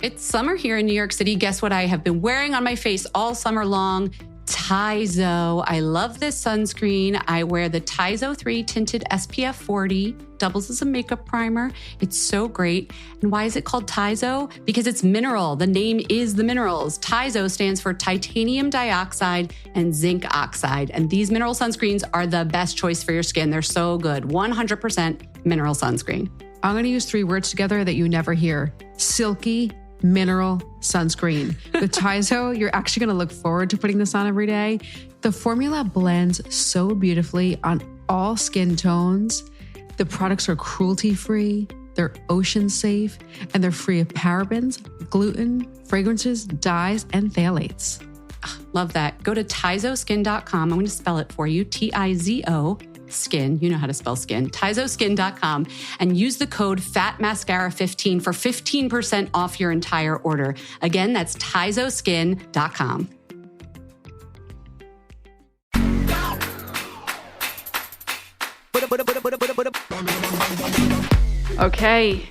It's summer here in New York City. Guess what I have been wearing on my face all summer long? Tizo. I love this sunscreen. I wear the Tizo 3 tinted SPF 40, doubles as a makeup primer. It's so great. And why is it called Tizo? Because it's mineral. The name is the minerals. Tizo stands for titanium dioxide and zinc oxide. And these mineral sunscreens are the best choice for your skin. They're so good. 100% mineral sunscreen. I'm going to use 3 words together that you never hear. Silky mineral sunscreen. The Tizo, you're actually going to look forward to putting this on every day. The formula blends so beautifully on all skin tones. The products are cruelty-free, they're ocean safe, and they're free of parabens, gluten, fragrances, dyes, and phthalates. Love that. Go to tizoskin.com. I'm going to spell it for you. Tizo skin. You know how to spell skin. Tizoskin.com and use the code FATMASCARA15 for 15% off your entire order. Again, that's tizoskin.com. Okay,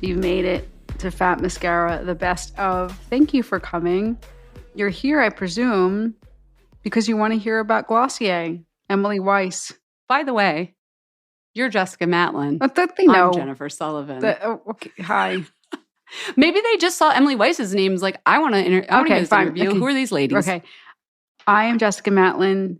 you've made it to Fat Mascara, the best of. Thank you for coming. You're here, I presume, because you want to hear about Glossier, Emily Weiss. By the way, you're Jessica Matlin. But that they know. I'm Jennifer Sullivan. Okay, hi. Maybe they just saw Emily Weiss's names like, I want to interview. Okay. Who are these ladies? Okay. I am Jessica Matlin.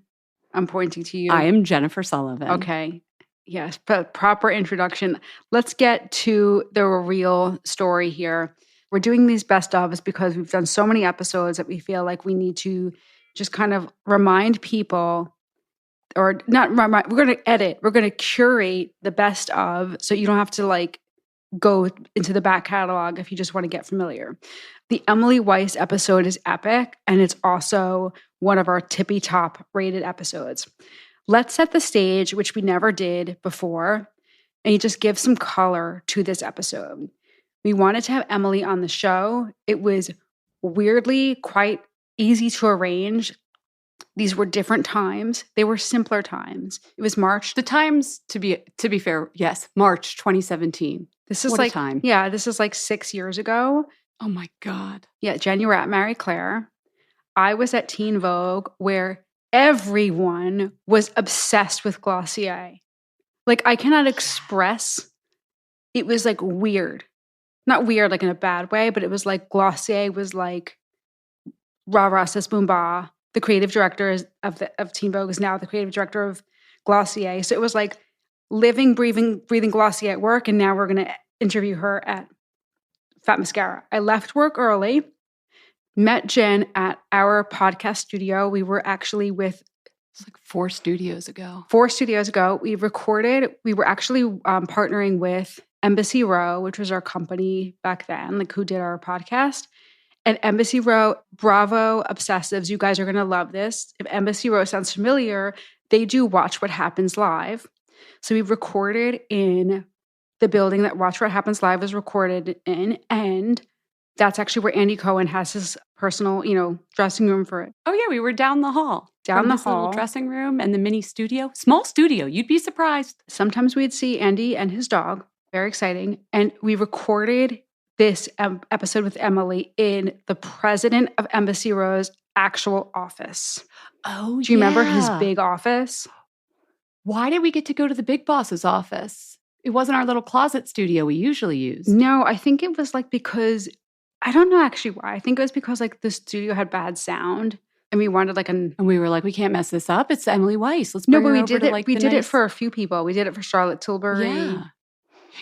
I'm pointing to you. I am Jennifer Sullivan. Okay. Yes, but proper introduction. Let's get to the real story here. We're doing these best ofs because we've done so many episodes that we feel like we need to just kind of remind people, or not remind, we're going to edit, we're going to curate the best of, so you don't have to like go into the back catalog if you just want to get familiar. The Emily Weiss episode is epic, and it's also one of our tippy top rated episodes. Let's set the stage, which we never did before, and you just give some color to this episode. We wanted to have Emily on the show. It was weirdly quite easy to arrange. These were different times. They were simpler times. It was March. The times, to be fair, yes, March 2017. This is what like a time. Yeah, this is like 6 years ago. Oh my God. Yeah, Jen, you were at Marie Claire. I was at Teen Vogue, where everyone was obsessed with Glossier. Like, I cannot express. It was like weird. Not weird like in a bad way, but it was like Glossier was like rah rah sis boom bah. The creative director of Teen Vogue is now the creative director of Glossier. So it was like living, breathing Glossier at work, and now we're going to interview her at Fat Mascara. I left work early, met Jen at our podcast studio. We were actually with... It's like 4 studios ago. 4 studios ago. We recorded... We were actually partnering with Embassy Row, which was our company back then, like who did our podcast. And Embassy Row, bravo, obsessives, you guys are going to love this. If Embassy Row sounds familiar, they do Watch What Happens Live. So we recorded in the building that Watch What Happens Live was recorded in, and that's actually where Andy Cohen has his personal, dressing room for it. Oh yeah, we were down the hall. Down the hall. Little dressing room and the mini studio. Small studio, you'd be surprised. Sometimes we'd see Andy and his dog. Very exciting. And we recorded this episode with Emily in the president of Embassy Row's actual office. Oh, do you remember his big office? Why did we get to go to the big boss's office? It wasn't our little closet studio we usually use. No, I think it was like because, I don't know actually why. I think it was because like the studio had bad sound. And we wanted like and we were like, we can't mess this up. It's Emily Weiss. Let's bring her over to like we did it for a few people. We did it for Charlotte Tilbury. Yeah.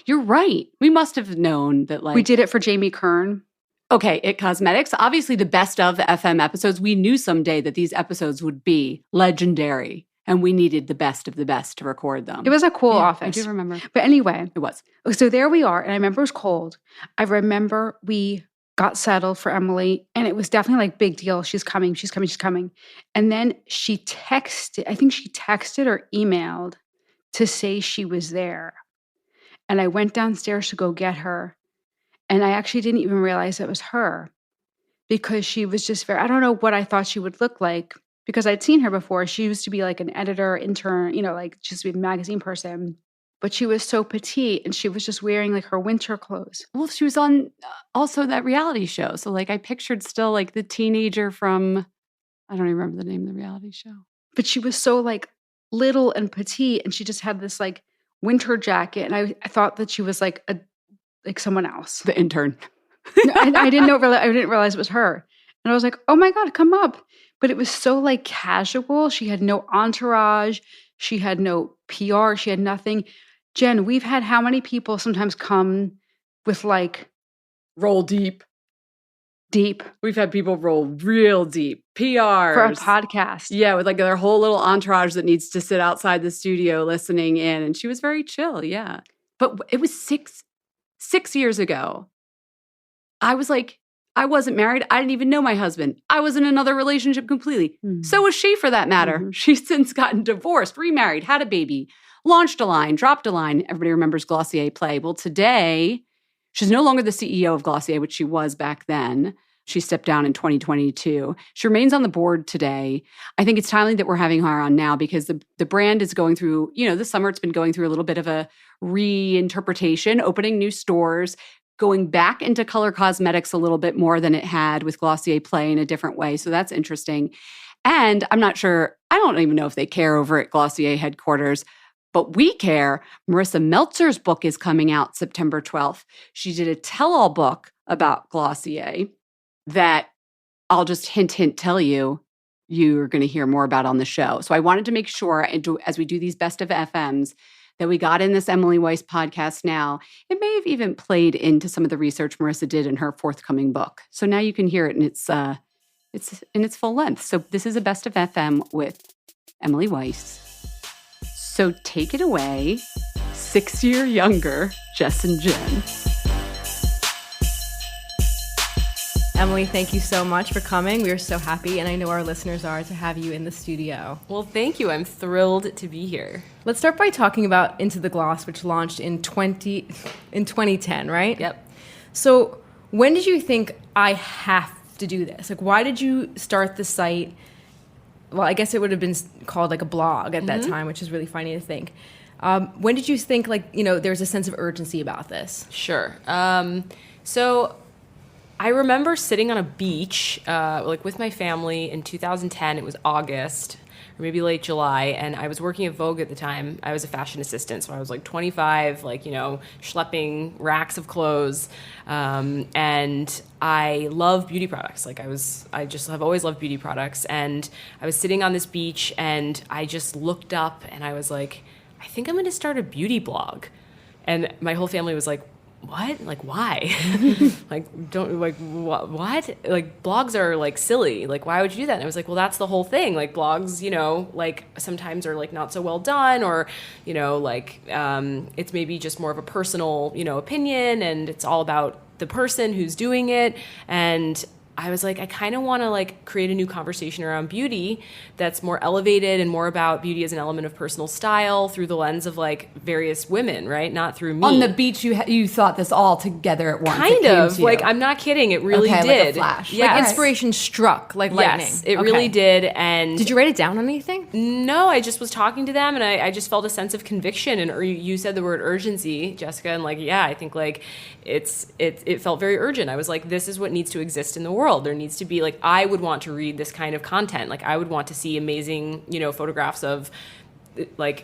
You're right. We must have known that like... We did it for Jamie Kern. Okay, It Cosmetics. Obviously the best of the FM episodes. We knew someday that these episodes would be legendary. And we needed the best of the best to record them. It was a cool office. I do remember. But anyway. It was. So there we are. And I remember it was cold. I remember we got settled for Emily. And it was definitely like big deal. She's coming, she's coming, she's coming. And then she texted or emailed to say she was there. And I went downstairs to go get her. And I actually didn't even realize it was her because she was just I don't know what I thought she would look like because I'd seen her before. She used to be like an editor, intern, like just be a magazine person. but she was so petite and she was just wearing like her winter clothes. Well, she was on also that reality show. So like I pictured still like the teenager from, I don't even remember the name of the reality show. But she was so like little and petite, and she just had this like winter jacket. And I thought that she was like someone else. The intern. No, I didn't realize it was her. And I was like, oh my God, come up. But it was so like casual. She had no entourage. She had no PR. She had nothing. Jen, we've had how many people sometimes come with like roll deep. We've had people roll real deep. PRs. For a podcast. Yeah, with like their whole little entourage that needs to sit outside the studio listening in. And she was very chill, yeah. But it was six years ago. I was like, I wasn't married. I didn't even know my husband. I was in another relationship completely. Mm-hmm. So was she, for that matter. Mm-hmm. She's since gotten divorced, remarried, had a baby, launched a line, dropped a line. Everybody remembers Glossier play. Well, today, she's no longer the CEO of Glossier, which she was back then. She stepped down in 2022. She remains on the board today. I think it's timely that we're having her on now because the brand is going through, this summer it's been going through a little bit of a reinterpretation, opening new stores, going back into color cosmetics a little bit more than it had with Glossier Play in a different way. So that's interesting. And I'm not sure, I don't even know if they care over at Glossier headquarters, but we care. Marissa Meltzer's book is coming out September 12th. She did a tell-all book about Glossier that I'll just hint tell you're going to hear more about on the show. So I wanted to make sure, as we do these best of FMs, that we got in this Emily Weiss podcast now. It may have even played into some of the research Marissa did in her forthcoming book. So now you can hear it in its in its full length. So this is a best of FM with Emily Weiss. So take it away, 6 year younger Jess and Jen. Emily, thank you so much for coming. We are so happy, and I know our listeners are, to have you in the studio. Well, thank you. I'm thrilled to be here. Let's start by talking about Into the Gloss, which launched in 2010, right? Yep. So when did you think, I have to do this? Like, why did you start the site? Well, I guess it would have been called like a blog at that time, which is really funny to think. When did you think, there's a sense of urgency about this? Sure. So I remember sitting on a beach, with my family in 2010. It was August or maybe late July, and I was working at Vogue at the time. I was a fashion assistant, so I was 25, schlepping racks of clothes. And I love beauty products. I just have always loved beauty products. And I was sitting on this beach, and I just looked up, and I was like, I think I'm going to start a beauty blog. And my whole family was like, what? Why? What? Blogs are silly. Why would you do that? And I was like, well, that's the whole thing. Blogs, sometimes are not so well done, or, it's maybe just more of a personal, opinion, and it's all about the person who's doing it. And I was like, I kind of want to create a new conversation around beauty that's more elevated and more about beauty as an element of personal style through the lens of various women, right? Not through me. On the beach, you thought this all together at once. Kind of. I'm not kidding. It really did. Like a flash. Yeah. Inspiration struck like lightning. Yes, it really did. And did you write it down on anything? No, I just was talking to them, and I just felt a sense of conviction. And you said the word urgency, Jessica, and I think it felt very urgent. I was like, this is what needs to exist in the world. There needs to be I would want to read this kind of content. I would want to see amazing, photographs of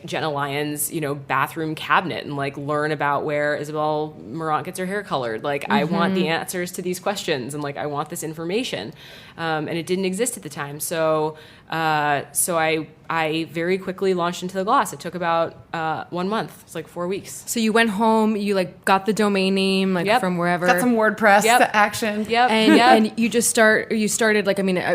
Jenna Lyon's, bathroom cabinet, and learn about where Isabel Marant gets her hair colored. I want the answers to these questions, and I want this information. And it didn't exist at the time. So I very quickly launched Into the Gloss. It took about 1 month. It's 4 weeks. So you went home, you got the domain name from wherever. Got some WordPress action. Yep. And you just started,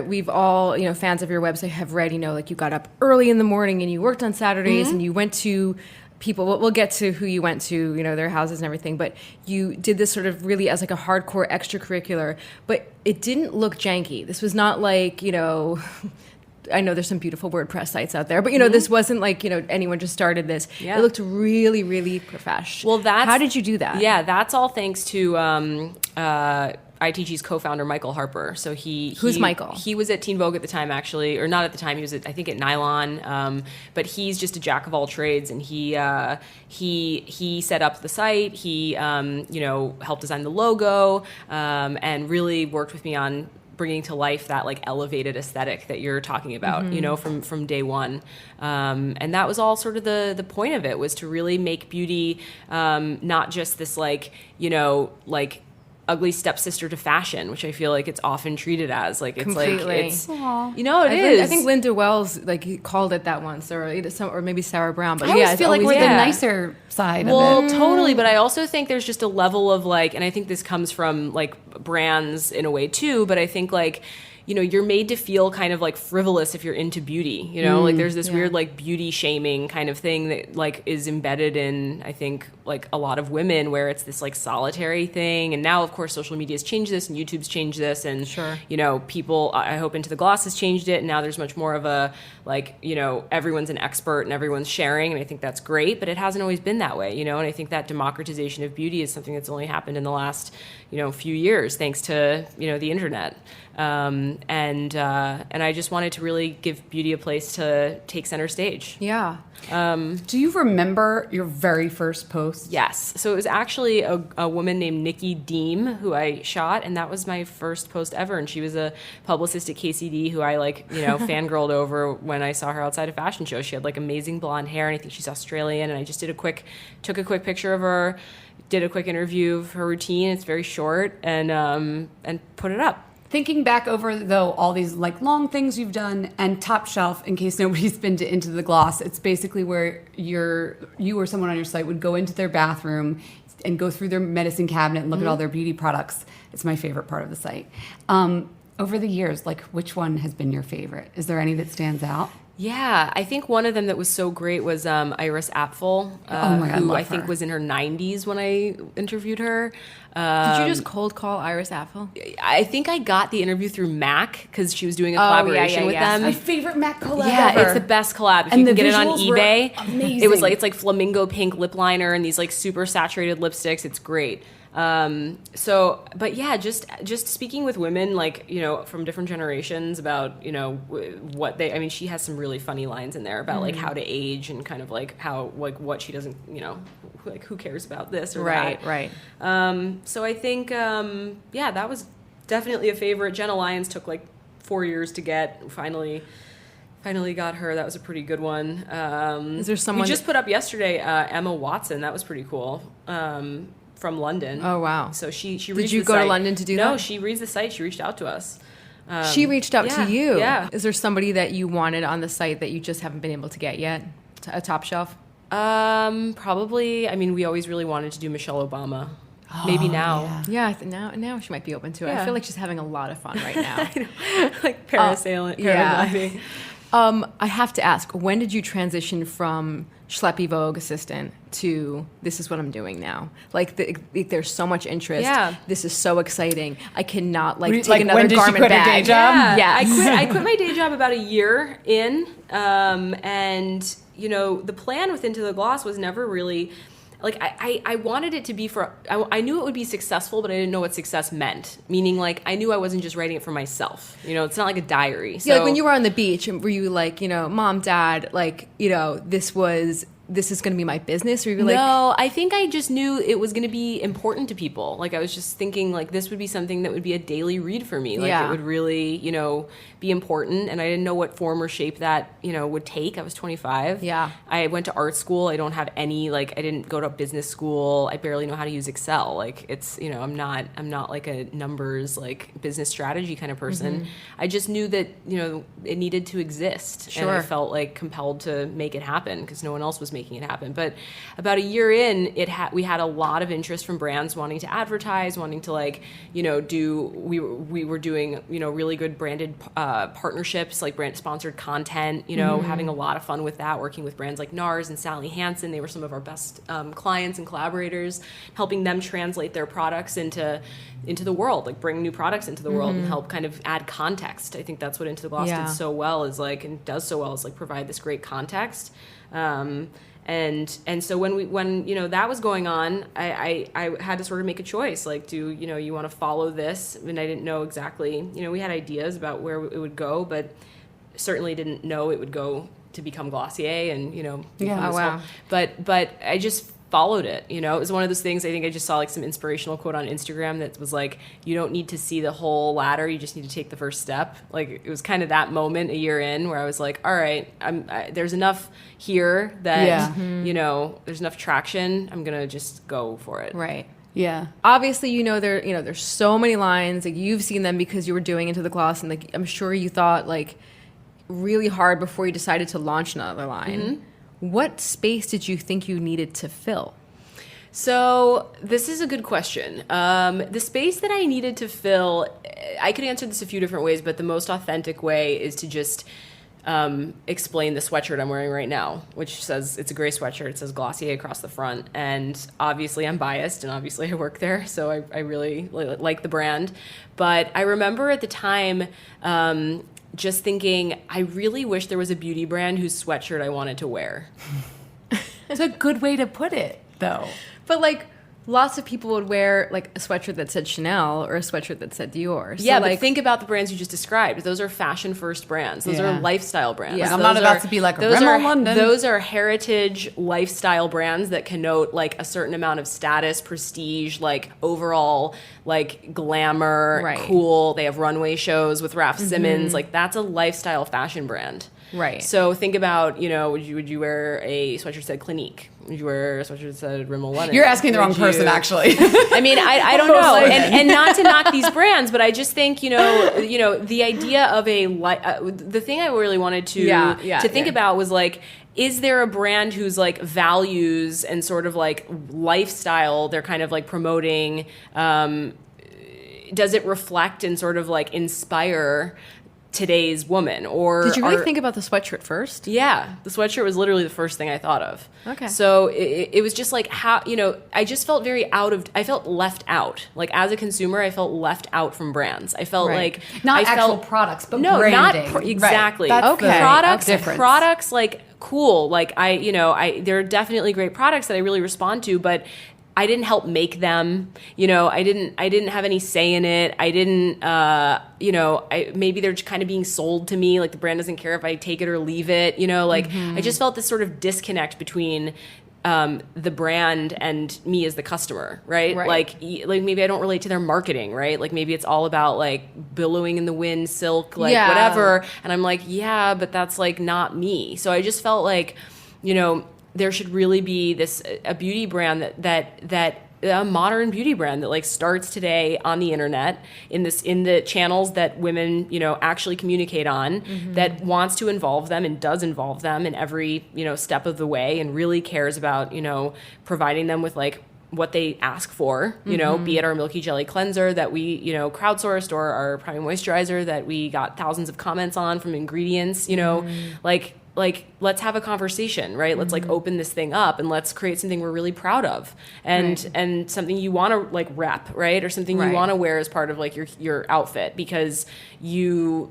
we've all, fans of your website have read, you got up early in the morning and you worked on Saturdays and you went to people. We'll get to who you went to, their houses and everything, but you did this sort of really as a hardcore extracurricular, but it didn't look janky. This was not I know there's some beautiful WordPress sites out there, but this wasn't anyone just started this. Yeah. It looked really, really professional. Well, how did you do that? Yeah, that's all thanks to ITG's co-founder, Michael Harper. So Who's Michael? He was at Teen Vogue at the time, actually, or not at the time. He was I think at Nylon, but he's just a jack of all trades, and he set up the site. He helped design the logo, and really worked with me on bringing to life that like elevated aesthetic that you're talking about, from day one. And that was all sort of the point of it, was to really make beauty not just this like ugly stepsister to fashion, which I feel like it's often treated as. Like, it's completely. Like, it's, it is. I think Linda Wells like called it that once, or maybe Sarah Brown. But I always feel like we're the nicer side of it. Well, totally. But I also think there's just a level of like, and I think this comes from like brands in a way too, but I think like, you're made to feel kind of like frivolous if you're into beauty, like there's this weird like beauty shaming kind of thing that like is embedded in, I think, like a lot of women, where it's this like solitary thing. And now of course social media's changed this and YouTube's changed this, and sure, people, I hope Into the Gloss has changed it, and now there's much more of a like, everyone's an expert and everyone's sharing, and I think that's great, but it hasn't always been that way, and I think that democratization of beauty is something that's only happened in the last few years thanks to the internet. And I just wanted to really give beauty a place to take center stage. Yeah. Do you remember your very first post? Yes. So it was actually a woman named Nikki Deem who I shot, and that was my first post ever. And she was a publicist at KCD who I fangirled over when I saw her outside a fashion show. She had like amazing blonde hair, and I think she's Australian. And I just took a quick picture of her, did a quick interview of her routine. It's very short, and put it up. Thinking back over, though, all these like long things you've done, and Top Shelf, in case nobody's been to Into the Gloss, it's basically where you or someone on your site would go into their bathroom and go through their medicine cabinet and look at all their beauty products. It's my favorite part of the site. Over the years, like, which one has been your favorite? Is there any that stands out? Yeah, I think one of them that was so great was Iris Apfel, who I think was in her 90s when I interviewed her. Did you just cold call Iris Apfel? I think I got the interview through MAC because she was doing a collaboration with them. My favorite MAC collab ever. It's the best collab. If and you can get it on visuals eBay, were amazing. It was like, it's like flamingo pink lip liner and these like super saturated lipsticks. It's great. But yeah, just speaking with women, like, from different generations about, what she has some really funny lines in there about like how to age and kind of like how, like what she doesn't, like who cares about this or that. Right. So I think, that was definitely a favorite. Jenna Lyons took like 4 years to get. Finally got her. That was a pretty good one. Is there someone we just put up yesterday? Emma Watson. That was pretty cool. From London. Oh wow! So she reads Did you the go site. to London to do that? No, she reads the site. She reached out to us. She reached out to you. Yeah. Is there somebody that you wanted on the site that you just haven't been able to get yet? A Top Shelf? Probably. We always really wanted to do Michelle Obama. Maybe now. Yeah. Now she might be open to it. Yeah. I feel like she's having a lot of fun right now. Like paragliding. Yeah. I have to ask, when did you transition from schleppy Vogue assistant to this is what I'm doing now? Like, there's so much interest. Yeah. This is so exciting. I cannot take like, another when did garment you quit her bag. day job? Yeah. Yes. I quit my day job about a year in, and the plan with Into the Gloss was never really. Like, I wanted it to be I knew it would be successful, but I didn't know what success meant. Meaning, like, I knew I wasn't just writing it for myself. It's not like a diary. So, Yeah, like when you were on the beach, were you like, Mom, Dad, like, this is going to be my business? Or you were like, no, I think I just knew it was going to be important to people. Like, I was just thinking, like, this would be something that would be a daily read for me. Like, Yeah. it would really, be important. And I didn't know what form or shape that, would take. I was 25. Yeah. I went to art school. I don't have any, like, I didn't go to business school. I barely know how to use Excel. Like, it's, I'm not like a numbers, like, business strategy kind of person. Mm-hmm. I just knew that, it needed to exist. Sure. And I felt, like, compelled to make it happen because no one else was making it happen. But about a year in, we had a lot of interest from brands wanting to advertise, wanting to, like, we were doing, really good branded partnerships, like brand sponsored content, having a lot of fun with that, working with brands like NARS and Sally Hansen. They were some of our best clients and collaborators, helping them translate their products into the world, like bring new products into the world and help kind of add context. I think that's what Into the Gloss did so well, is like, and does so well, is like provide this great context. And so when that was going on, I had to sort of make a choice. Like, do you want to follow this? And I didn't know exactly. We had ideas about where it would go, but certainly didn't know it would go to become Glossier and Oh, wow. But I just followed it. It was one of those things. I think I just saw like some inspirational quote on Instagram that was like, you don't need to see the whole ladder, you just need to take the first step. Like, it was kind of that moment a year in where I was like, all right, there's enough here that there's enough traction, I'm gonna just go for it. Right. Yeah. Obviously, there's so many lines. Like, you've seen them because you were doing Into the Gloss, and like I'm sure you thought like really hard before you decided to launch another line. Mm-hmm. What space did you think you needed to fill? So this is a good question. The space that I needed to fill, I could answer this a few different ways, but the most authentic way is to just explain the sweatshirt I'm wearing right now, which says, it's a gray sweatshirt. It says Glossier across the front. And obviously I'm biased, and obviously I work there, so I really like the brand. But I remember at the time just thinking, I really wish there was a beauty brand whose sweatshirt I wanted to wear. It's a good way to put it, though. But like, lots of people would wear like a sweatshirt that said Chanel or a sweatshirt that said Dior. So yeah, like, but think about the brands you just described. Those are fashion first brands. Those are lifestyle brands. Yeah. I'm not about to be like a Rimmel London. Those are heritage lifestyle brands that connote like a certain amount of status, prestige, like overall like glamour, cool. They have runway shows with Raf Simons. Like, that's a lifestyle fashion brand. Right. So think about, would you wear a sweatshirt that said Clinique? Would you wear a sweatshirt that said Rimmel London? You're asking the wrong person, actually. I mean, I don't know. And not to knock these brands, but I just think, the idea of the thing I really wanted to think about was like, is there a brand whose like values and sort of like lifestyle they're kind of like promoting, does it reflect and sort of like inspire today's woman? Or did you really think about the sweatshirt first? Yeah, the sweatshirt was literally the first thing I thought of. Okay. So it was just like how, I just felt I felt left out. Like, as a consumer, I felt left out from brands. I felt like not actual products, but no, branding. not exactly. Right. Okay. Products like cool. Like there are definitely great products that I really respond to, but I didn't help make them. I didn't have any say in it. I didn't. Maybe they're just kind of being sold to me. Like, the brand doesn't care if I take it or leave it. I just felt this sort of disconnect between the brand and me as the customer, right? Like maybe I don't relate to their marketing, right? Like, maybe it's all about like billowing in the wind, silk, like whatever. And I'm like, yeah, but that's like not me. So I just felt like, there should really be a beauty brand that a modern beauty brand that like starts today on the internet in the channels that women actually communicate on, that wants to involve them and does involve them in every step of the way, and really cares about providing them with like what they ask for, be it our Milky Jelly cleanser that we crowdsourced, or our Prime Moisturizer that we got thousands of comments on from ingredients, like let's have a conversation, right? Let's like open this thing up and let's create something we're really proud of, and something you want to like rep, right? Or something you want to wear as part of like your outfit, because we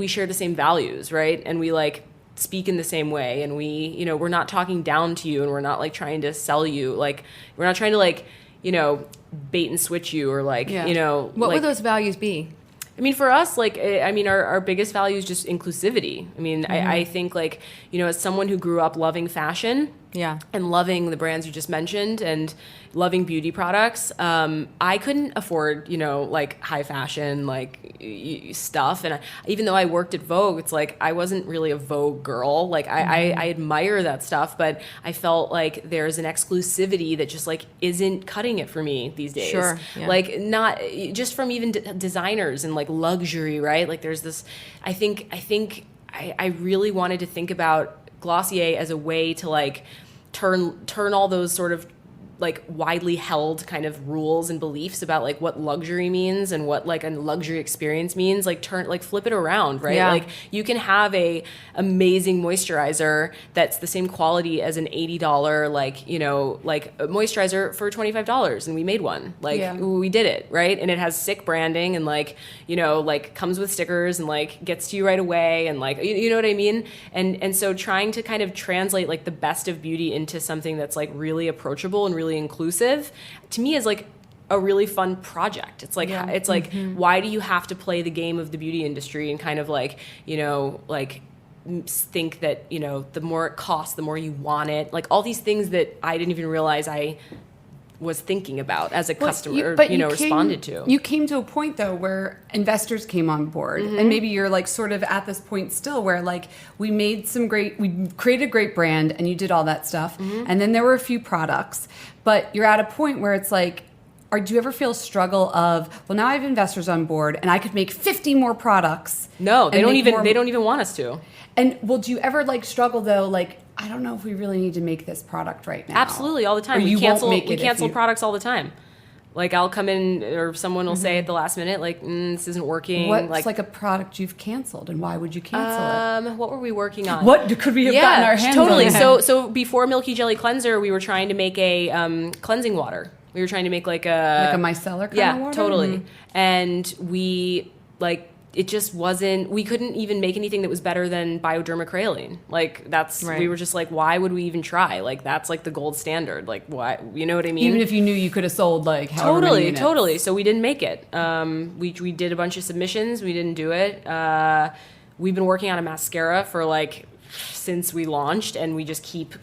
share the same values, right? And we like speak in the same way, and we're not talking down to you, and we're not like trying to sell you, like we're not trying to like bait and switch you, or like what would those values be? I mean, for us, like, our biggest value is just inclusivity. I mean, I think, like, as someone who grew up loving fashion, and loving the brands you just mentioned, and loving beauty products, I couldn't afford, like, high fashion, like, stuff. And even though I worked at Vogue, it's like, I wasn't really a Vogue girl. Like, I admire that stuff, but I felt like there's an exclusivity that just, like, isn't cutting it for me these days. Sure. Yeah. Like, not just from even designers and, like, luxury, right? Like, there's this, I think I really wanted to think about Glossier as a way to like turn all those sort of like widely held kind of rules and beliefs about like what luxury means and what like a luxury experience means, like flip it around, right? Yeah. Like you can have a amazing moisturizer that's the same quality as an $80 like, you know, like a moisturizer for $25, and we made one. Like we did it, right? And it has sick branding and like, you know, like comes with stickers and like gets to you right away, and like you know what I mean? And so trying to kind of translate like the best of beauty into something that's like really approachable and really inclusive, to me is like a really fun project. It's like why do you have to play the game of the beauty industry and kind of like, you know, like think that, you know, the more it costs, the more you want it, like all these things that I didn't even realize I was thinking about as a customer, responded to. You came to a point though where investors came on board, and maybe you're like sort of at this point still where like we created a great brand and you did all that stuff, and then there were a few products, but you're at a point where it's like, do you ever feel struggle of, well, now I have investors on board and I could make 50 more products? No, they don't even want us to. And well, do you ever like struggle though, like, I don't know if we really need to make this product right now? Absolutely, all the time. We cancel products all the time. Like I'll come in, or someone will say at the last minute, like, this isn't working. What's like a product you've canceled, and why would you cancel it? What were we working on? What could we have gotten our hands totally. on? So before Milky Jelly Cleanser, we were trying to make a cleansing water. We were trying to make like a micellar kind of water? Totally. And we it just wasn't, we couldn't even make anything that was better than biodermacrylene. Like we were just like, why would we even try? Like that's like the gold standard. Like why, you know what I mean? Even if you knew you could have sold like however many units. Totally. So we didn't make it. We did a bunch of submissions. We didn't do it. We've been working on a mascara for like since we launched, and we just keep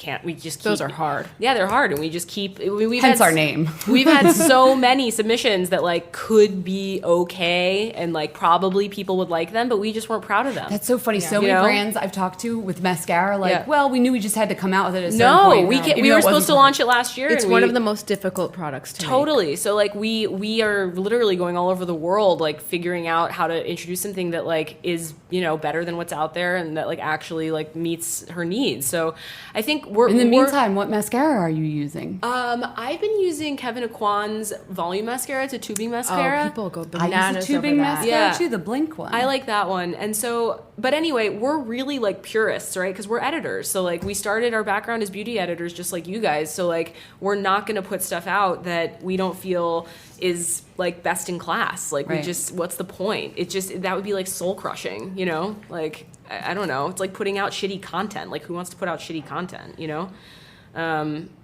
those are hard. Yeah, they're hard, and we just keep hence our name. We've had so many submissions that like could be okay and like probably people would like them, but we just weren't proud of them. That's so funny. So many brands I've talked to with mascara, well, we knew we just had to come out with it at a certain point. We were supposed to launch it last year. It's one of the most difficult products to make. So like we are literally going all over the world, like figuring out how to introduce something that like is, you know, better than what's out there, and that like actually like meets her needs. So I think in the meantime, what mascara are you using? I've been using Kevin Aquan's volume mascara. It's a tubing mascara. Oh, people go bananas. I use a tubing mascara too, the Blink one. I like that one. And so, but anyway, we're really like purists, right? Because we're editors. So like we started, our background as beauty editors, just like you guys. So like we're not going to put stuff out that we don't feel is like best in class. Like we just, what's the point? It just, that would be like soul crushing, you know? Like, I don't know. It's like putting out shitty content. Like who wants to put out shitty content, you know?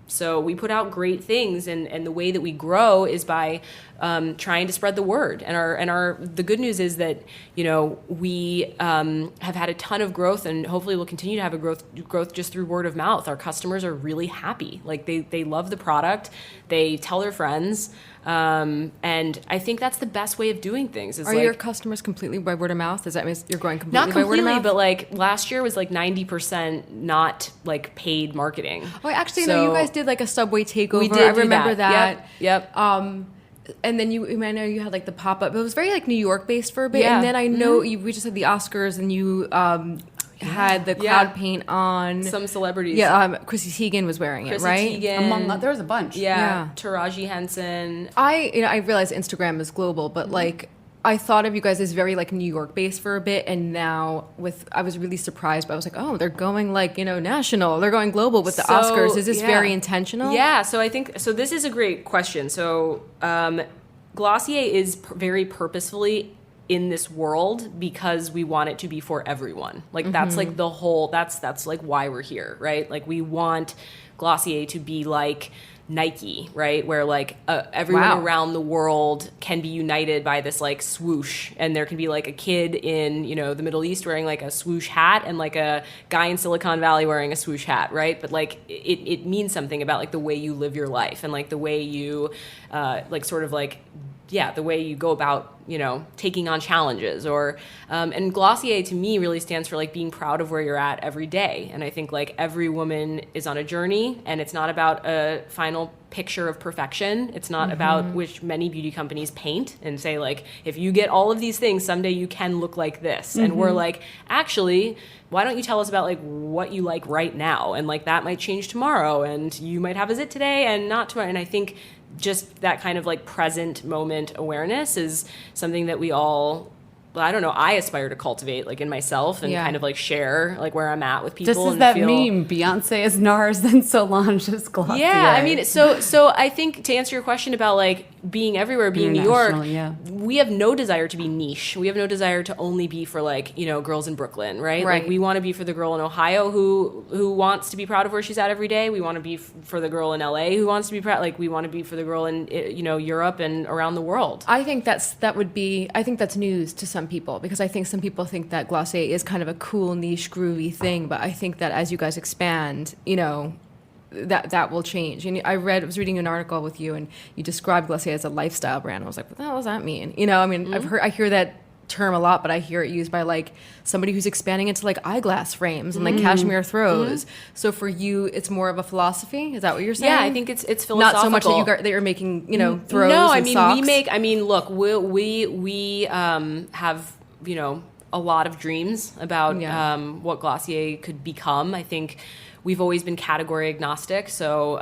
So we put out great things, and the way that we grow is by trying to spread the word. And the good news is that, you know, we have had a ton of growth, and hopefully we'll continue to have a growth just through word of mouth. Our customers are really happy. Like they love the product. They tell their friends. And I think that's the best way of doing things. Are your customers completely by word of mouth? Does that mean you're going completely by word of mouth? But like last year was like 90% not like paid marketing. Oh, actually, no, you guys did like a Subway takeover. We did. I remember that. Yep. And then I know you had like the pop-up. It was very like New York based for a bit. Yeah. And then I know we just had the Oscars, and you had the cloud paint on some celebrities. Yeah, Chrissy Teigen was wearing it, right? Among there was a bunch. Yeah. Taraji Henson. I realize Instagram is global, but like I thought of you guys as very like New York based for a bit, and now I was really surprised. But I was like, oh, they're going like, you know, national. They're going global with the Oscars. Is this very intentional? Yeah. So I think so. This is a great question. So Glossier is very purposefully in this world because we want it to be for everyone. Like that's like the whole, that's like why we're here, right? Like we want Glossier to be like Nike, right? Where like everyone around the world can be united by this like swoosh, and there can be like a kid in, you know, the Middle East wearing like a swoosh hat, and like a guy in Silicon Valley wearing a swoosh hat, right? But like it means something about like the way you live your life, and like the way you like sort of like the way you go about, taking on challenges and Glossier to me really stands for like being proud of where you're at every day. And I think like every woman is on a journey, and it's not about a final picture of perfection. It's not about which many beauty companies paint and say like, if you get all of these things, someday you can look like this. And we're like, actually, why don't you tell us about like what you like right now? And like that might change tomorrow, and you might have a zit today and not tomorrow. And I think just that kind of like present moment awareness is something that we all, I aspire to cultivate like in myself and kind of like share like where I'm at with people. This is that meme, Beyonce is NARS and Solange is Glossier. Yeah, I mean, so I think to answer your question about like being everywhere, being New York, we have no desire to be niche. We have no desire to only be for like, girls in Brooklyn, right? Like we want to be for the girl in Ohio who wants to be proud of where she's at every day. We want to be for the girl in LA who wants to be proud. Like we want to be for the girl in, Europe and around the world. I think that's news to some people, because I think some people think that Glossier is kind of a cool, niche, groovy thing. But I think that as you guys expand, that will change. And I was reading an article with you, and you described Glossier as a lifestyle brand. I was like, what the hell does that mean? I hear that term a lot, but I hear it used by like somebody who's expanding into like eyeglass frames and like cashmere throws. So for you, it's more of a philosophy. Is that what you're saying? Yeah, I think it's philosophical. Not so much that you're making throws. No, I and mean socks. Look, we have a lot of dreams about what Glossier could become. I think we've always been category agnostic, so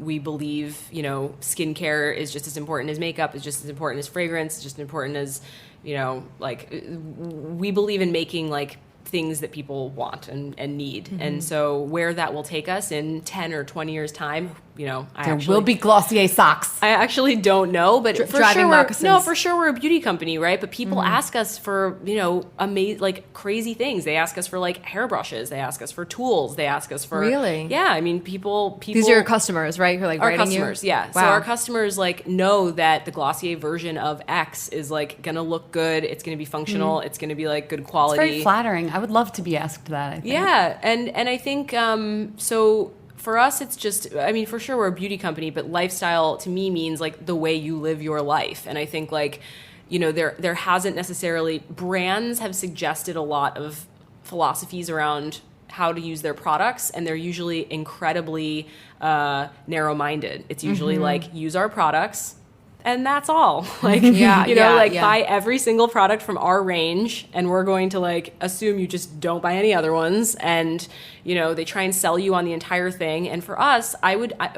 we believe, skincare is just as important as makeup, is just as important as fragrance, is just as important as, we believe in making like things that people want and need. And so where that will take us in 10 or 20 years time, there will be Glossier socks. I actually don't know, but for sure we're a beauty company, right? But people ask us for, like crazy things. They ask us for like hairbrushes. They ask us for tools. They ask us for really, I mean, people. These are your customers, right? Who are like our writing customers, you? yeah. Wow. So our customers like know that the Glossier version of X is like gonna look good. It's gonna be functional. It's gonna be like good quality. It's very flattering. I would love to be asked that. I think. Yeah, and I think so. For us, it's just, I mean, for sure we're a beauty company, but lifestyle to me means like the way you live your life. And I think like, there hasn't necessarily, brands have suggested a lot of philosophies around how to use their products, and they're usually incredibly narrow-minded. It's usually like, use our products, and that's all. Like, buy every single product from our range, and we're going to like assume you just don't buy any other ones. And, they try and sell you on the entire thing. And for us,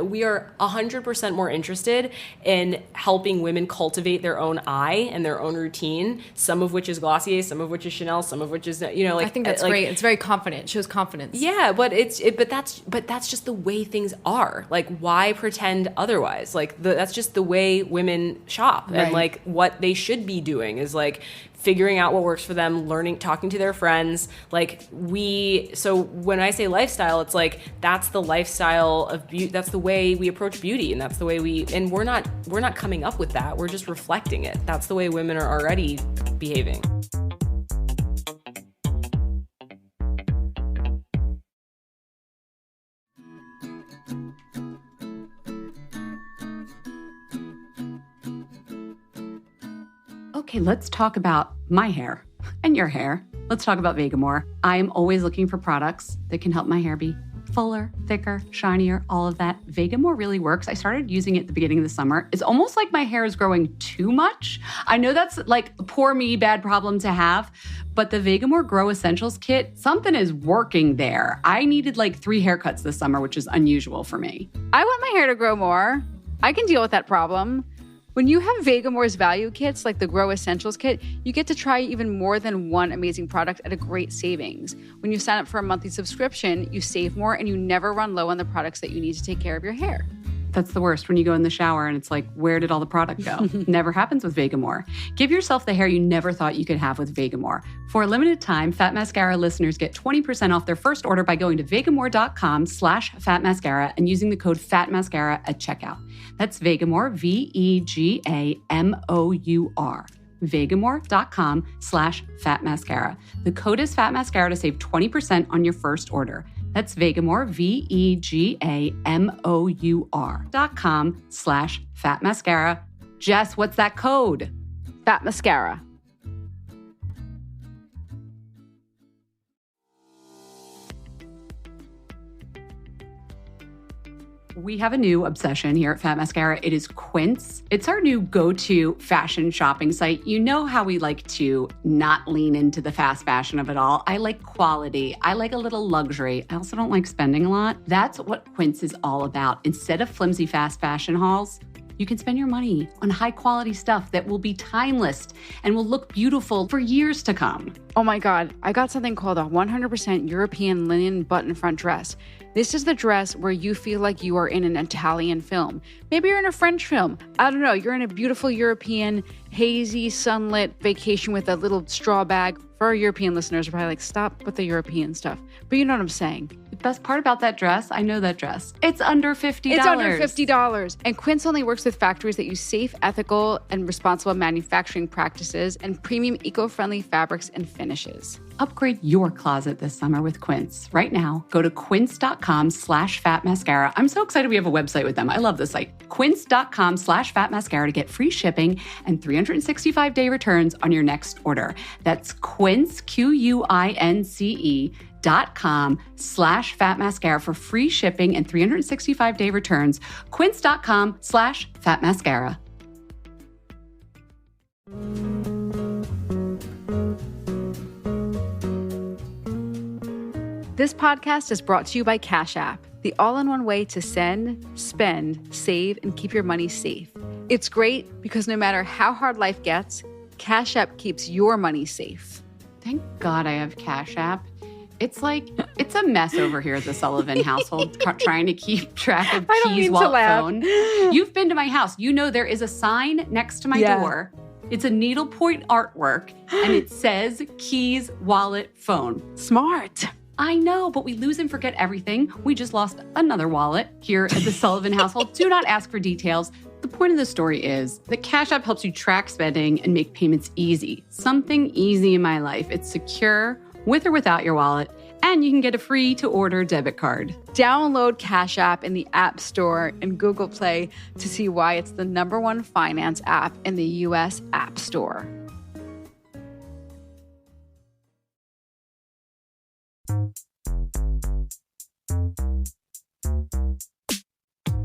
we are 100% more interested in helping women cultivate their own eye and their own routine, some of which is Glossier, some of which is Chanel, some of which is, I think that's great. It's very confident. It shows confidence. Yeah, but that's just the way things are. Like, why pretend otherwise? Like, that's just the way women shop. Right. And like what they should be doing is like figuring out what works for them, learning, talking to their friends. Like so when I say lifestyle, it's like that's the lifestyle of beauty. That's the way we approach beauty, and that's the way and we're not coming up with that. We're just reflecting it. That's the way women are already behaving. Okay, let's talk about my hair and your hair. Let's talk about Vegamour. I'm always looking for products that can help my hair be fuller, thicker, shinier, all of that. Vegamour really works. I started using it at the beginning of the summer. It's almost like my hair is growing too much. I know that's like poor me, bad problem to have, but the Vegamour Grow Essentials kit, something is working there. I needed like 3 haircuts this summer, which is unusual for me. I want my hair to grow more. I can deal with that problem. When you have Vegamour's value kits, like the Grow Essentials kit, you get to try even more than one amazing product at a great savings. When you sign up for a monthly subscription, you save more and you never run low on the products that you need to take care of your hair. That's the worst when you go in the shower and it's like, where did all the product go? Never happens with Vegamour. Give yourself the hair you never thought you could have with Vegamour. For a limited time, Fat Mascara listeners get 20% off their first order by going to vegamour.com/fatmascara and using the code FATMASCARA at checkout. That's Vegamour, VEGAMOUR. Vegamour.com/fatmascara. The code is FATMASCARA to save 20% on your first order. That's Vegamour, VEGAMOUR.com/fatmascara. Jess, what's that code? Fat Mascara. We have a new obsession here at Fat Mascara. It is Quince. It's our new go-to fashion shopping site. You know how we like to not lean into the fast fashion of it all. I like quality. I like a little luxury. I also don't like spending a lot. That's what Quince is all about. Instead of flimsy fast fashion hauls, you can spend your money on high-quality stuff that will be timeless and will look beautiful for years to come. Oh my God, I got something called a 100% European linen button front dress. This is the dress where you feel like you are in an Italian film. Maybe you're in a French film. I don't know. You're in a beautiful European, hazy, sunlit vacation with a little straw bag. For our European listeners, are probably like, stop with the European stuff. But you know what I'm saying. The best part about that dress, I know that dress. It's under $50. It's under $50. And Quince only works with factories that use safe, ethical, and responsible manufacturing practices and premium eco-friendly fabrics and finishes. Upgrade your closet this summer with Quince. Right now, go to quince.com/fatmascara. I'm so excited we have a website with them. I love this site. Quince.com/fatmascara to get free shipping and 365-day returns on your next order. That's Quince, QUINCE.com/fatmascara for free shipping and 365-day returns. Quince.com/fatmascara. This podcast is brought to you by Cash App, the all-in-one way to send, spend, save, and keep your money safe. It's great because no matter how hard life gets, Cash App keeps your money safe. Thank God I have Cash App. It's a mess over here at the Sullivan household, trying to keep track of keys, wallet, phone. You've been to my house. You know there is a sign next to my door. It's a needlepoint artwork, and it says keys, wallet, phone. Smart. I know, but we lose and forget everything. We just lost another wallet here at the Sullivan household. Do not ask for details. The point of the story is that Cash App helps you track spending and make payments easy. Something easy in my life. It's secure, with or without your wallet, and you can get a free-to-order debit card. Download Cash App in the App Store and Google Play to see why it's the #1 finance app in the U.S. App Store.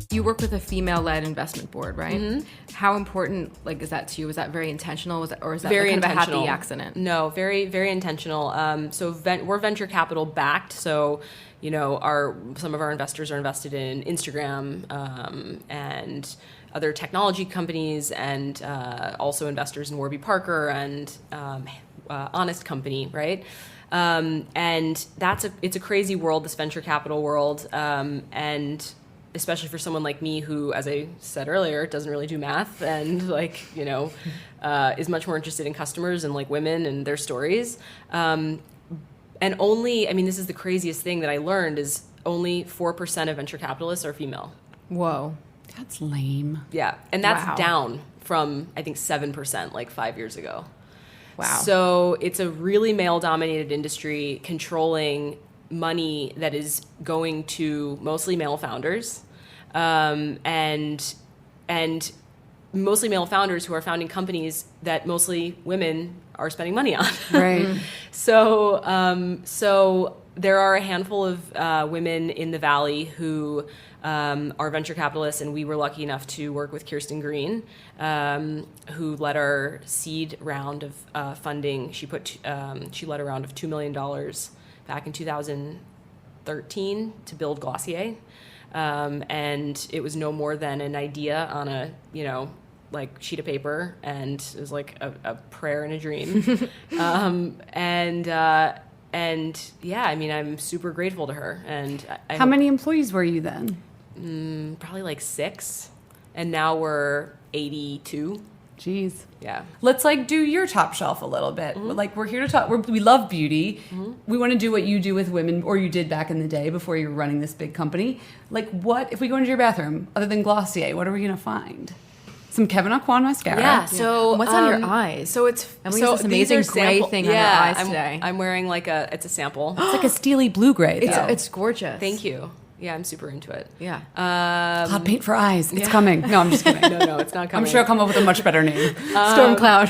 You work with a female-led investment board, right? Mm-hmm. How important, is that to you? Was that very intentional? Or is that very kind of a intentional happy accident? No, very, very intentional. We're venture capital backed. So, some of our investors are invested in Instagram and other technology companies, and also investors in Warby Parker and Honest Company, right? And it's a crazy world, this venture capital world, and especially for someone like me who, as I said earlier, doesn't really do math and is much more interested in customers and women and their stories. And this is the craziest thing that I learned is only 4% of venture capitalists are female. Whoa. That's lame. Yeah. And that's Wow. down from, I think, 7% 5 years ago. Wow. So it's a really male-dominated industry controlling money that is going to mostly male founders, and mostly male founders who are founding companies that mostly women are spending money on. Right. So there are a handful of women in the Valley who are venture capitalists, and we were lucky enough to work with Kirsten Green, who led our seed round of funding. She led a round of $2 million back in 2013 to build Glossier, and it was no more than an idea on a sheet of paper, and it was like a prayer and a dream. I'm super grateful to her. And How many employees were you then? Probably 6, and now we're 82. Jeez. Yeah. Let's do your top shelf a little bit. Mm-hmm. We're here to talk. We love beauty. Mm-hmm. We want to do what you do with women, or you did back in the day before you were running this big company. What if we go into your bathroom other than Glossier? What are we going to find? Some Kevin Aucoin mascara. Yeah. So what's on your eyes? So it's and we use this amazing gray thing on your eyes today. I'm wearing it's a sample. It's like a steely blue gray. It's gorgeous. Thank you. Yeah, I'm super into it. Yeah. Hot paint for eyes. It's coming. No, I'm just kidding. No, it's not coming. I'm sure I'll come up with a much better name. Storm cloud.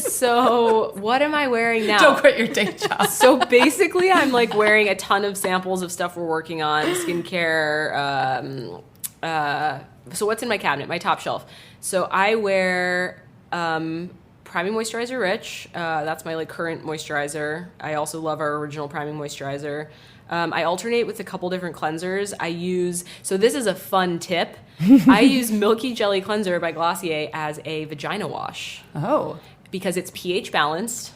So what am I wearing now? Don't quit your day job. So basically, I'm like wearing a ton of samples of stuff we're working on, skincare. So what's in my cabinet? My top shelf. So I wear Priming Moisturizer Rich. That's my like current moisturizer. I also love our original Priming Moisturizer. I alternate with a couple different cleansers. So this is a fun tip. I use Milky Jelly Cleanser by Glossier as a vagina wash. Oh. Because it's pH balanced.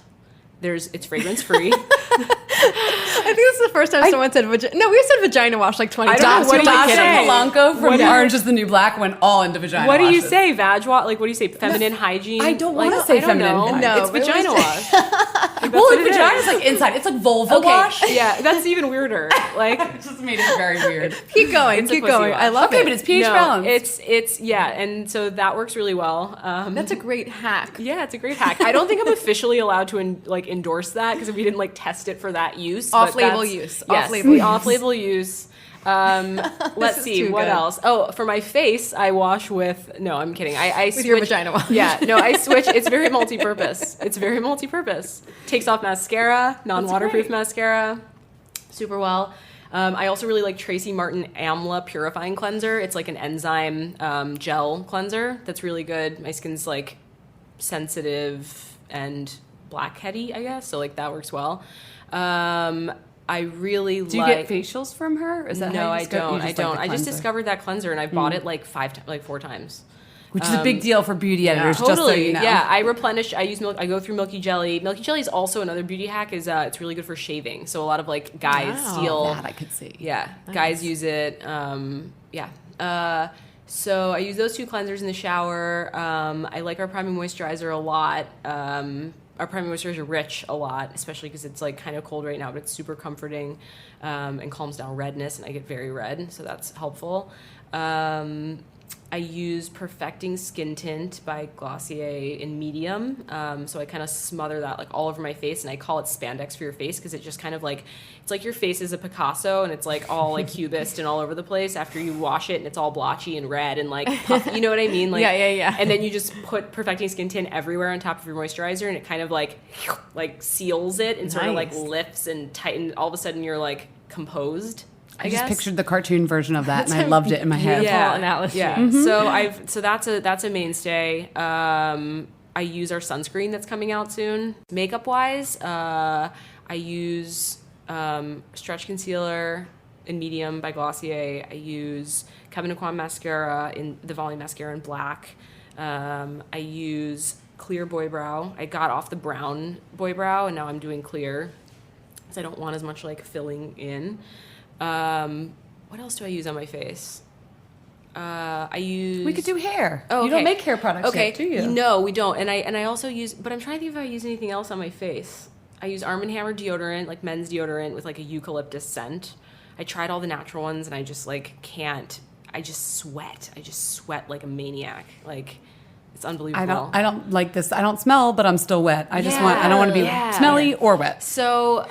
It's fragrance free. I think this is the first time someone said vagina. No, we said vagina wash like 20 times. What do you say? Polanco from Orange is the New Black went all into vagina What do you washes. say? Vag wash? Like, what do you say? Feminine hygiene? I don't want to say feminine hygiene. No, it's vagina wash. Like, Well, like vagina's like inside. It's like vulva wash. Yeah, that's even weirder. Like, It just made it very weird. Keep going. It's a Keep pussy going. wash. I love Okay, it. but it's pH balanced. it's yeah, and so that works really well. That's a great hack. Yeah, it's a great hack. I don't think I'm officially allowed to endorse that because we didn't like test it for that use. but Off-label that's- use. Yes, Off-label use. off-label use. Let's is see too what good. else. Oh, for my face, I wash with. No, I'm kidding. I With switch, your vagina wash. Yeah, no, I switch. It's very multi-purpose. Takes off mascara, non-waterproof mascara, super well. I also really like Tracy Martin Amla Purifying Cleanser. It's like an enzyme gel cleanser that's really good. My skin's like sensitive and blackheady, I guess. So like that works well. I really Do you get facials from her? Is that no, how I you discover- don't. you I just don't. like the I just cleanser? discovered that cleanser and I bought it like 4 times. Which is a big deal for beauty editors, just so you know. Yeah, I replenish. I use milk. I go through Milky Jelly. Milky Jelly is also another beauty hack. It's really good for shaving. So a lot of like guys steal. That I could see. Yeah, guys use it. So I use those 2 cleansers in the shower. I like our Priming Moisturizer a lot. Our Priming Moisturizer Rich a lot, especially because it's like kind of cold right now, but it's super comforting and calms down redness, and I get very red, so that's helpful. I use Perfecting Skin Tint by Glossier in medium. So I kind of smother that like all over my face, and I call it spandex for your face because it just kind of like, it's like your face is a Picasso and it's like all like cubist and all over the place after you wash it and it's all blotchy and red and like puffy, you know what I mean? Like, Yeah. And then you just put Perfecting Skin Tint everywhere on top of your moisturizer and it kind of like seals it and sort of like lifts and tightens. All of a sudden you're like composed. I just pictured the cartoon version of that, and I loved it in my head. Beautiful analogy. Yeah. So that's a mainstay. I use our sunscreen that's coming out soon. Makeup wise, I use Stretch Concealer in medium by Glossier. I use Kevin Aucoin mascara in the volume mascara in black. I use clear boy brow. I got off the brown boy brow and now I'm doing clear because I don't want as much like filling in. What else do I use on my face? I use. We could do hair. Oh, okay. You don't make hair products yet, do you? No, we don't. And I also use. But I'm trying to think if I use anything else on my face. I use Arm & Hammer deodorant, like men's deodorant with like a eucalyptus scent. I tried all the natural ones and I just like can't. I just sweat. Like a maniac. Like it's unbelievable. I don't like this. I don't smell, but I'm still wet. I don't want to be smelly or wet. So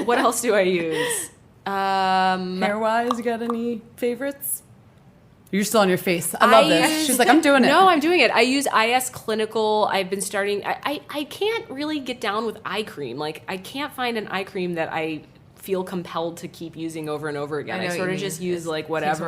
what else do I use? Hair-wise, you got any favorites? You're still on your face. I love this. She's like, I'm doing it. No, I'm doing it. I use IS Clinical. I've been starting. I can't really get down with eye cream. Like, I can't find an eye cream that I feel compelled to keep using over and over again. I sort of just use like whatever's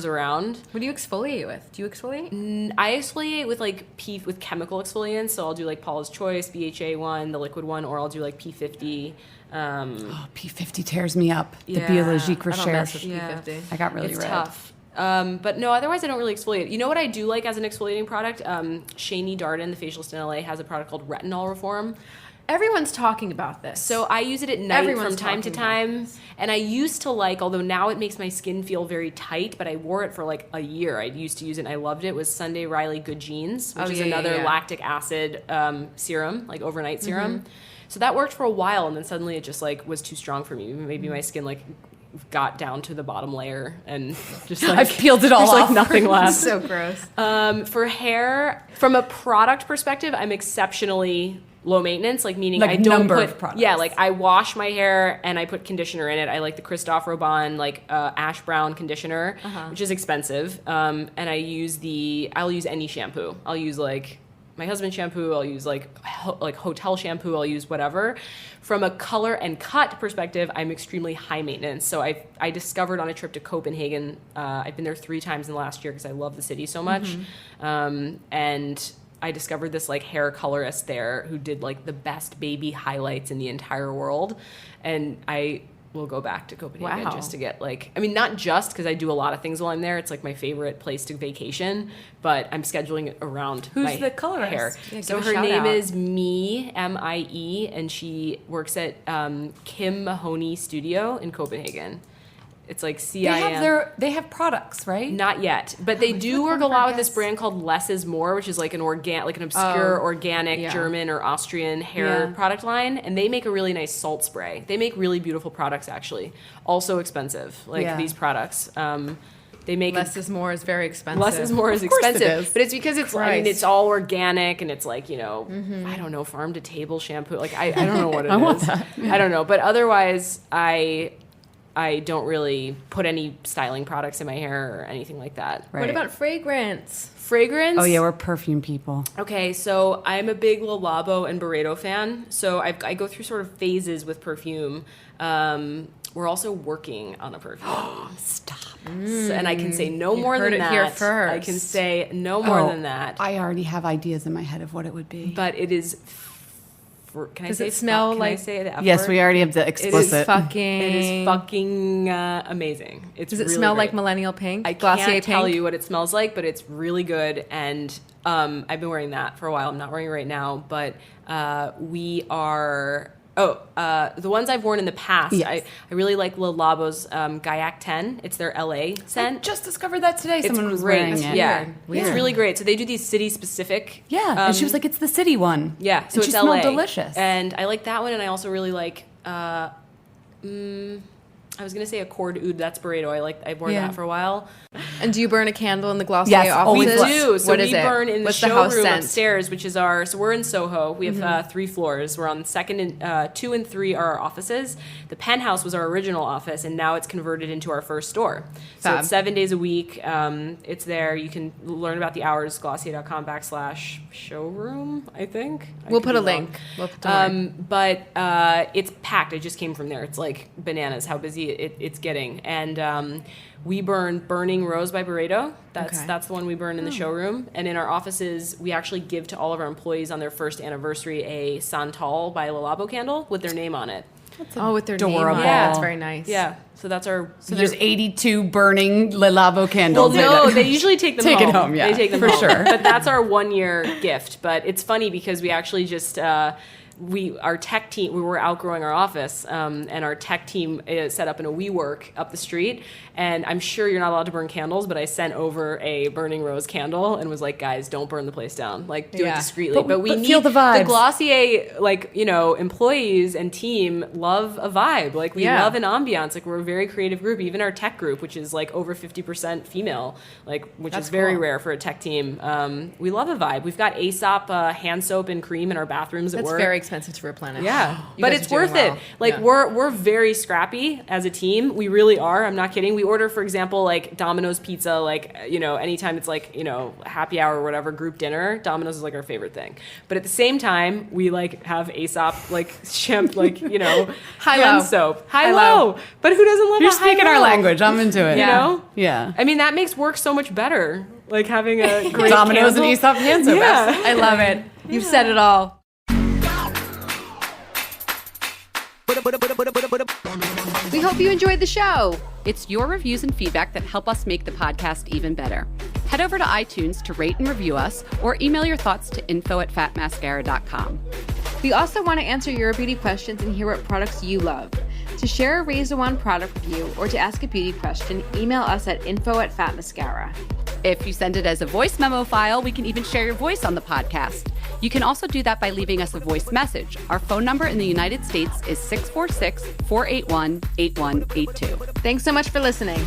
around. What do you exfoliate with? Do you exfoliate? I exfoliate with like with chemical exfoliants. So I'll do like Paula's Choice, BHA one, the liquid one, or I'll do like P50. P50 tears me up. Yeah, the Biologique I don't mess with Recherche. P50. I got really It's red. tough. But no, otherwise I don't really exfoliate. You know what I do like as an exfoliating product? Shani Darden, the facialist in LA, has a product called Retinol Reform. Everyone's talking about this. So I use it at night Everyone's from time to talking about time. And I used to like, although now it makes my skin feel very tight, but I wore it for like a year. I used to use it and I loved it. Was Sunday Riley Good Jeans, which is another lactic acid serum, like overnight serum. So that worked for a while, and then suddenly it just like was too strong for me. Maybe my skin like got down to the bottom layer and just like I've peeled it all there's off. like nothing left. so gross. For hair, from a product perspective, I'm exceptionally low maintenance, like meaning Like I don't number put of products. Yeah, like I wash my hair and I put conditioner in it. I like the Christophe Robin like ash brown conditioner, which is expensive. And I'll use any shampoo. I'll use like my husband's shampoo. I'll use like hotel shampoo. I'll use whatever. From a color and cut perspective, I'm extremely high maintenance. So I discovered on a trip to Copenhagen, I've been there 3 times in the last year because I love the city so much. And I discovered this like hair colorist there who did like the best baby highlights in the entire world. And I will go back to Copenhagen just to get like, I mean, not just because I do a lot of things while I'm there. It's like my favorite place to vacation, but I'm scheduling it around Who's the colorist? hair. Yeah, So give a her shout name out. is M-I-E, and she works at Kim Mahoney Studio in Copenhagen. It's like CIM. They have products, right? Not yet, but they do work a lot with this brand called Less is More, which is like an obscure organic German or Austrian hair product line, and they make a really nice salt spray. They make really beautiful products, actually. Also expensive, these products. They make Less is more is very expensive. Less is more is course it expensive, is. but it's because it's Christ. it's all organic and it's like I don't know, farm to table shampoo. Like I don't know what it is. I don't know, but otherwise I don't really put any styling products in my hair or anything like that. Right. What about fragrance? Fragrance? Oh yeah, we're perfume people. Okay, so I'm a big Le Labo and Barreto fan. So I go through sort of phases with perfume. We're also working on a perfume. Stop. And I can say no more heard than it that. here first. I can say no more than that. I already have ideas in my head of what it would be. But it is. Can I Does say? it smell can like- I say the F Yes, word? we already have the It is explicit. It is fucking amazing. It's Does it really smell great. like millennial pink? I Glossier can't tell pink? you what it smells like, but it's really good. And I've been wearing that for a while. I'm not wearing it right now, but we are. The ones I've worn in the past, Yes. I really like Le Labo's Gaiac 10. It's their LA scent. I just discovered that today. It's Someone was great. wearing it. Yeah. Weird. It's really great. So they do these city specific. Yeah. And she was like, it's the city one. Yeah, so and it's she smelled LA. delicious. And I like that one, and I also really like. I was gonna say Accord Oud. That's Barreto. I've worn that for a while. And do you burn a candle in the Glossier Yes, offices? always We do. So What we is it? burn in the What's the house showroom scent? upstairs, which is so we're in Soho. We have 3 floors. We're on the second and 2 and 3 are our offices. The penthouse was our original office, and now it's converted into our first store. So Fab. it's 7 days a week. It's there. You can learn about the hours, glossier.com/showroom, I think. We'll put a link. But it's packed. I just came from there. It's like bananas how busy it's getting. And we burn Burning Rose by Barreto. That's the one we burn in the showroom. And in our offices, we actually give to all of our employees on their first anniversary a Santal by Le Labo candle with their name on it. With their name on adorable. it. Yeah. That's very nice. Yeah. So that's our... So there's 82 burning Le Labo Well, candles. no, they usually take them Take home. it home, yeah, They take them for home. sure. But that's our 1-year gift. But it's funny because we actually just... our tech team, we were outgrowing our office, and our tech team is set up in a WeWork up the street. And I'm sure you're not allowed to burn candles, but I sent over a Burning Rose candle and was like, guys, don't burn the place down. Like, do it discreetly. But we but need feel the vibes. Glossier, employees and team love a vibe. Like, we love an ambiance. Like, we're a very creative group. Even our tech group, which is like over 50% female, which is very rare for a tech team. We love a vibe. We've got Aesop hand soap and cream in our bathrooms at That's work. very expensive to replenish. Yeah, You but guys it's are doing worth it. well. Like Yeah. we're very scrappy as a team. We really are. I'm not kidding. We order, for example, like Domino's pizza. Like anytime it's like happy hour or whatever, group dinner. Domino's is like our favorite thing. But at the same time, we like have Aesop hand soap. High low. But who doesn't love? You're a speaking high our low? language. I'm into it. You know? Yeah. I mean, that makes work so much better. Like having a great Domino's candle. and Aesop hand soap. Yeah. I love it. You've said it all. We hope you enjoyed the show. It's your reviews and feedback that help us make the podcast even better. Head over to iTunes to rate and review us, or email your thoughts to info@fatmascara.com. We also want to answer your beauty questions and hear what products you love. To share a Raise the Wand product review or to ask a beauty question, email us at info@fatmascara. If you send it as a voice memo file, we can even share your voice on the podcast. You can also do that by leaving us a voice message. Our phone number in the United States is 646-481-8182. Thanks so much for listening.